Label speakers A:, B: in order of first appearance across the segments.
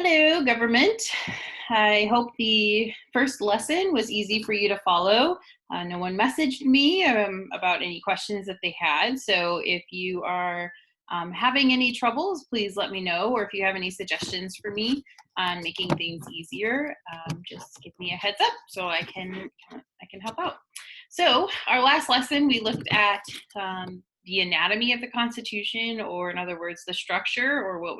A: Hello, government. I hope the first lesson was easy for you to follow. No one messaged me about any questions that they had. So if you are having any troubles, please let me know. Or if you have any suggestions for me on making things easier, just give me a heads up so I can help out. So our last lesson, we looked at the anatomy of the Constitution, or in other words, the structure, or what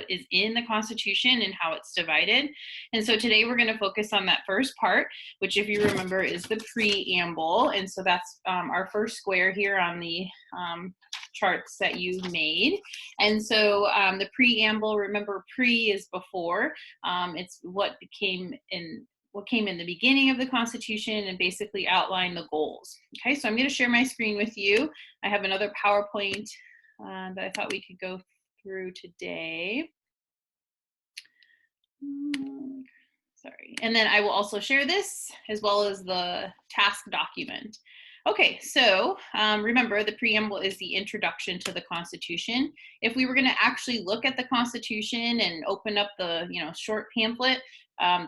A: is in the Constitution and how it's divided. And so today we're going to focus on that first part, which, if you remember, is the preamble. And so that's our first square here on the charts that you made. And so the preamble, remember, pre is before. It's what came in the beginning of the Constitution and basically outline the goals. Okay, so I'm going to share my screen with you. I have another PowerPoint that I thought we could go through today. Sorry. And then I will also share this as well as the task document. Okay, so remember, the preamble is the introduction to the Constitution. If we were going to actually look at the Constitution and open up the short pamphlet,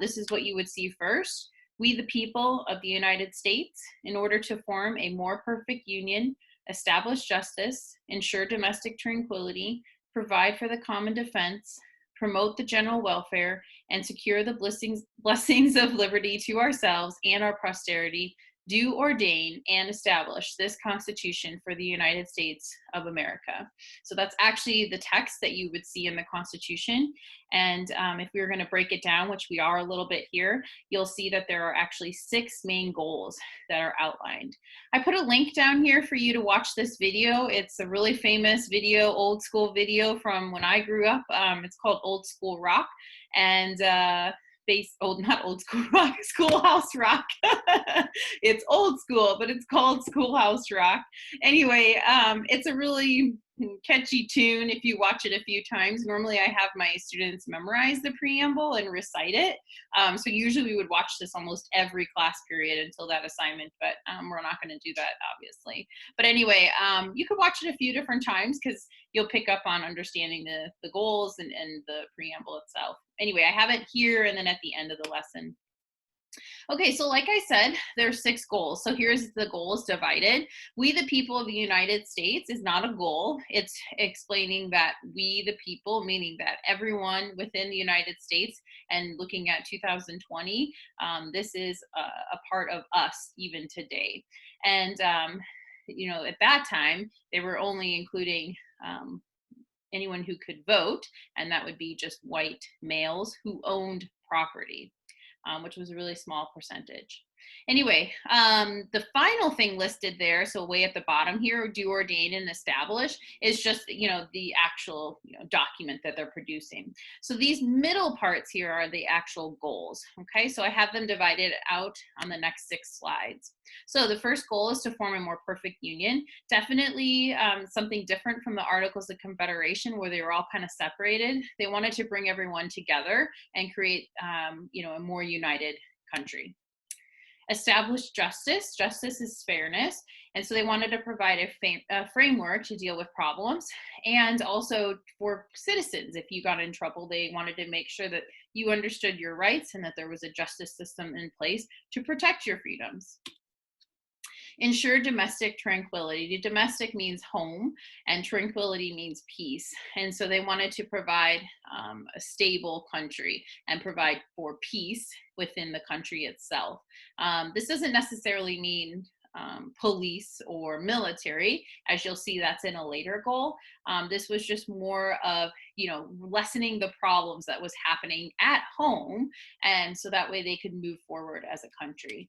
A: this is what you would see first. We, the people of the United States, in order to form a more perfect union, establish justice, ensure domestic tranquility, provide for the common defense, promote the general welfare, and secure the blessings of liberty to ourselves and our posterity, do ordain and establish this Constitution for the United States of America. So that's actually the text that you would see in the Constitution. And if we were going to break it down, which we are a little bit here, you'll see that there are actually 6 main goals that are outlined. I put a link down here for you to watch this video. It's a really famous video, old school video from when I grew up. It's called Old School Rock. And not old school rock, Schoolhouse Rock. It's old school, but it's called Schoolhouse Rock. Anyway, it's a really catchy tune if you watch it a few times. Normally I have my students memorize the preamble and recite it. So usually we would watch this almost every class period until that assignment, but we're not going to do that, obviously. But anyway, you could watch it a few different times because you'll pick up on understanding the goals and the preamble itself. Anyway, I have it here and then at the end of the lesson. Okay, so like I said, there's 6 goals. So here's the goals divided. We, the people of the United States, is not a goal. It's explaining that we, the people, meaning that everyone within the United States, and looking at 2020, this is a part of us even today. And, at that time, they were only including anyone who could vote, and that would be just white males who owned property. Which was a really small percentage. Anyway, the final thing listed there, so way at the bottom here, do, ordain, and establish, is just, the actual document that they're producing. So these middle parts here are the actual goals, okay? So I have them divided out on the next 6 slides. So the first goal is to form a more perfect union. Definitely something different from the Articles of Confederation, where they were all kind of separated. They wanted to bring everyone together and create, a more united country. Establish justice. Justice is fairness. And so they wanted to provide a framework to deal with problems. And also for citizens, if you got in trouble, they wanted to make sure that you understood your rights and that there was a justice system in place to protect your freedoms. Ensure domestic tranquility. Domestic means home, and tranquility means peace. And so they wanted to provide a stable country and provide for peace within the country itself. This doesn't necessarily mean police or military, as you'll see that's in a later goal. This was just more of, lessening the problems that was happening at home, and so that way they could move forward as a country.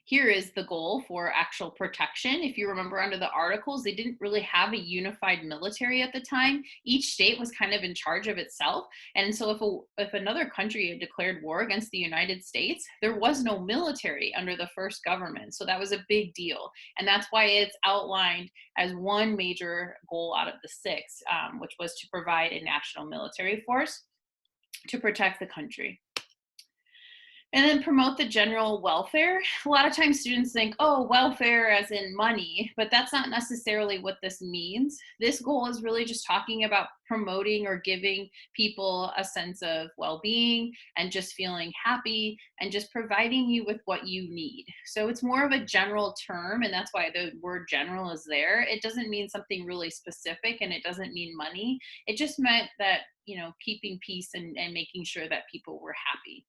A: Here is the goal for actual protection. If you remember, under the Articles, they didn't really have a unified military at the time. Each state was kind of in charge of itself. And so if another country had declared war against the United States, there was no military under the first government. So that was a big deal. And that's why it's outlined as one major goal out of the 6, which was to provide a national military force to protect the country. And then promote the general welfare. A lot of times students think, oh, welfare as in money, but that's not necessarily what this means. This goal is really just talking about promoting or giving people a sense of well-being and just feeling happy and just providing you with what you need. So it's more of a general term, and that's why the word general is there. It doesn't mean something really specific, and it doesn't mean money. It just meant that, keeping peace and making sure that people were happy.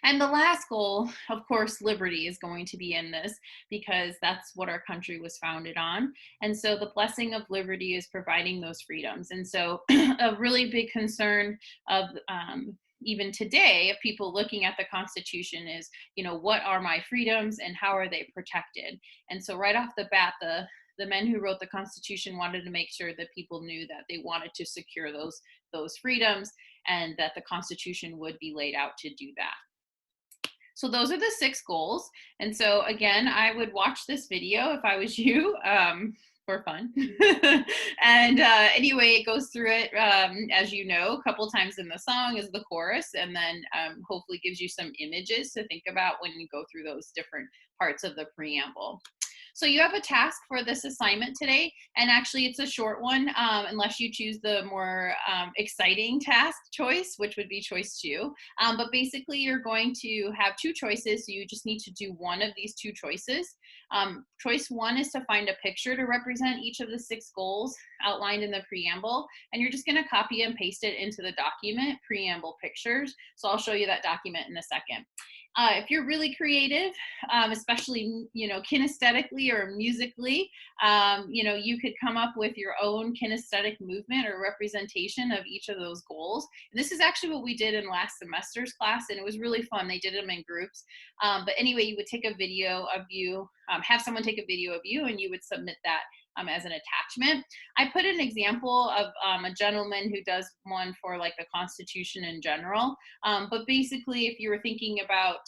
A: And the last goal, of course, liberty is going to be in this because that's what our country was founded on. And so the blessing of liberty is providing those freedoms. And so a really big concern of even today of people looking at the Constitution is, what are my freedoms and how are they protected? And so right off the bat, the men who wrote the Constitution wanted to make sure that people knew that they wanted to secure those freedoms and that the Constitution would be laid out to do that. So those are the 6 goals. And so again, I would watch this video if I was you, for fun. And anyway, it goes through it, as you know, a couple times in the song is the chorus, and then hopefully gives you some images to think about when you go through those different parts of the preamble. So you have a task for this assignment today, and actually it's a short one, unless you choose the more exciting task choice, which would be choice 2. But basically you're going to have 2 choices, so you just need to do one of these 2 choices. Choice 1 is to find a picture to represent each of the 6 goals outlined in the preamble, and you're just going to copy and paste it into the document, preamble pictures. So I'll show you that document in a second. If you're really creative, especially, kinesthetically or musically, you could come up with your own kinesthetic movement or representation of each of those goals. And this is actually what we did in last semester's class, and it was really fun. They did them in groups. But anyway, you would take a video of you, have someone take a video of you, and you would submit that as an attachment. I put an example of a gentleman who does one for like the Constitution in general. But basically, if you were thinking about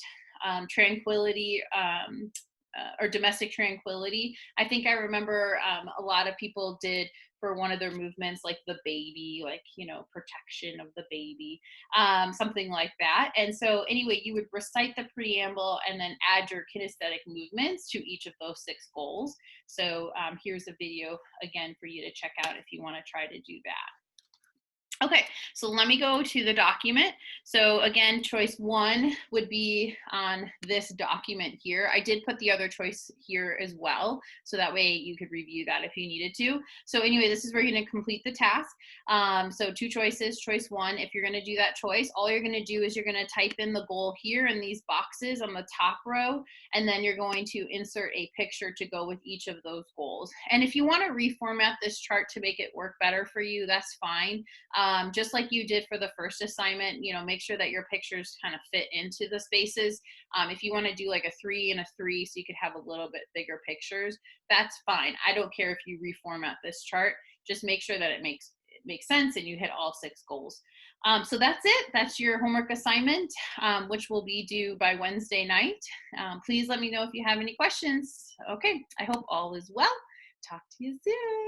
A: tranquility or domestic tranquility, I think I remember a lot of people did for one of their movements, like the baby, like, protection of the baby, something like that. And so anyway, you would recite the preamble and then add your kinesthetic movements to each of those 6 goals. So here's a video again for you to check out if you want to try to do that. Okay, so let me go to the document. So again, choice 1 would be on this document here. I did put the other choice here as well, so that way you could review that if you needed to. So anyway, this is where you're going to complete the task. So 2 choices, choice 1, if you're going to do that choice, all you're going to do is you're going to type in the goal here in these boxes on the top row, and then you're going to insert a picture to go with each of those goals. And if you want to reformat this chart to make it work better for you, that's fine. Just like you did for the first assignment, make sure that your pictures kind of fit into the spaces. If you want to do like a 3 and a 3 so you could have a little bit bigger pictures, that's fine. I don't care if you reformat this chart. Just make sure that it makes sense and you hit all 6 goals. So that's it. That's your homework assignment, which will be due by Wednesday night. Please let me know if you have any questions. Okay, I hope all is well. Talk to you soon.